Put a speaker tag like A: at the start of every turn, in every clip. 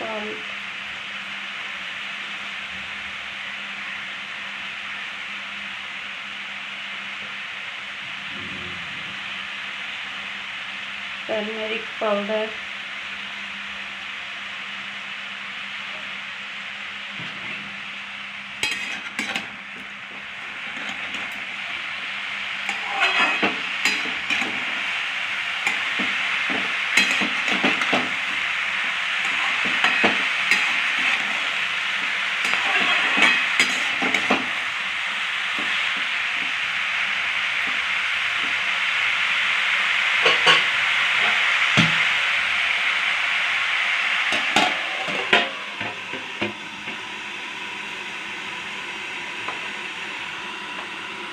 A: salt, turmeric powder,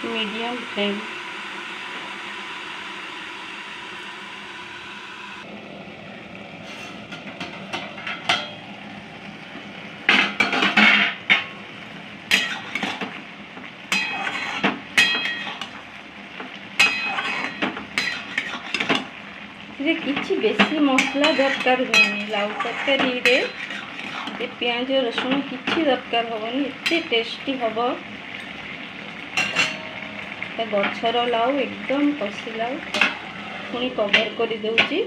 A: medium flame. किसी बेसी मसला दरकार हुए लाउ तरकारी रे प्याज रसुण किसी दरकार हेनी एत टेस्टी हम गछर लाउ एकदम कषि लाउ पुणी कवर कर दौची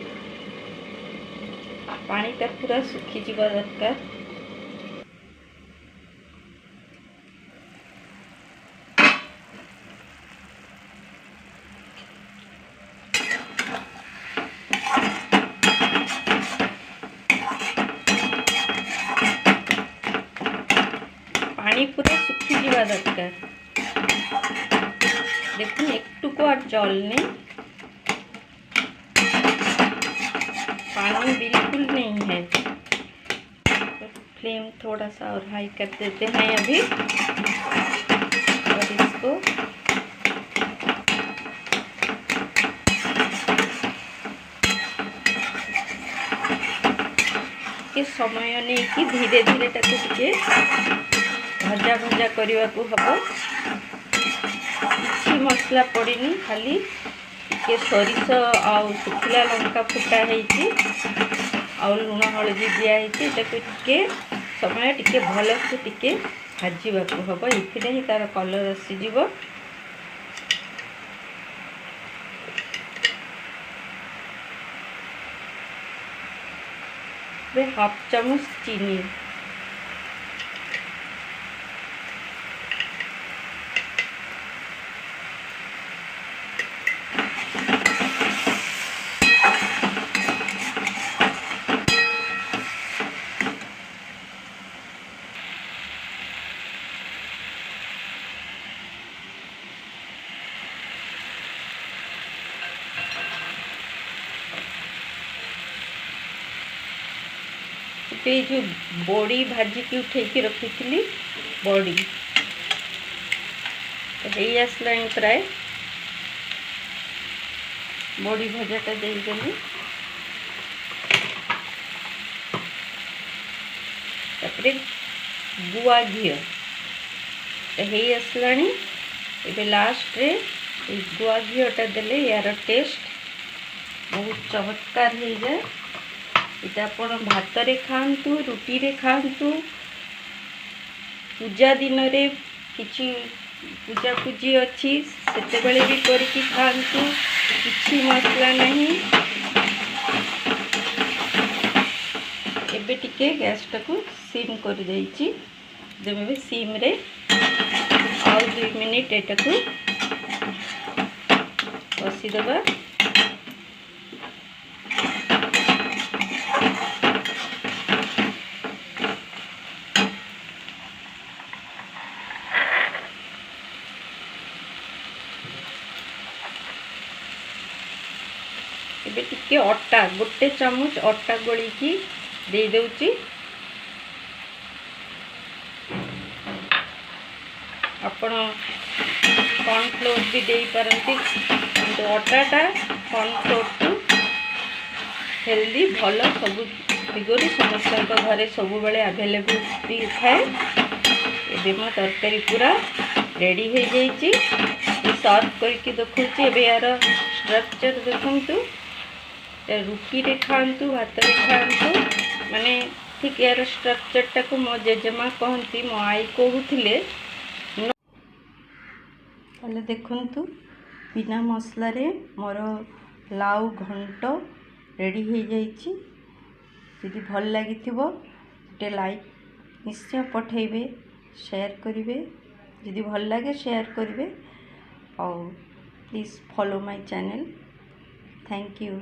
A: पानीटा पूरा सुखी जीवा दरकार। पानी पूरा सुखी जीवा दरकार। देखो एक टुकड़ा जल नहीं, पानी बिल्कुल नहीं है। तो फ्लेम थोड़ा सा और हाई कर देते हैं अभी और इसको के समय नहीं कि धीरे धीरे टे भजा भजा करने को हम। किसी मसला पड़नी खाली टे सोरिष आउ सुखिला लंका फुटा है आउ लुण हलदी दिखाई टे समय टे भल से टे भाजवा को हम ये ही तार कलर आसीज। हाफ चामच चीनी, ये जो बड़ी भाजिकी उठे रखी थी बड़ी आसला प्राय बड़ी भजाटा देदेली गुआ घी हो आसला। ये लास्ट रे गुआ घीटा देले यार टेस्ट बहुत चमत्कार हो जाए। इटा आपण भात रे खातु रुटी रे खातु पूजा दिन रे किछि पूजा पूजी अच्छी सेते बेले भी करके खातु किछि मसला नहीं। एबे टिके गैस टाकू सिम कर देइछि देबे सिम रे आउ 2 मिनिट एटाकू कसी देबा। एबे टिके अटा गोटे चामच अटा गोली की दे दउची। आपण कॉर्नफ्लोर भी दे पारंती तो अटाटा कॉर्नफ्लोर टू हेल्दी भल सब दिगरी समस्त घरे सब बेले अवेलेबल भी थाए। एबे मो तरकारी पूरा रेडी हो जाइए सर्व करके देखुची। एबे यार स्ट्रक्चर देखंतु रुटी रे खातु भात रे खातु माने ठीक यार स्ट्रक्चरटा को मो जेजेमा कहती मो आई कहूले ताले देखंतु बिना मसला रे मोर लाउ घंट रेडी हो जाइछि। यदि भल लगी गोटे लाइक निश्चय पठेबे शेयर करेंगे। यदि भल लगे शेयर करेंगे और please follow my channel. Thank you.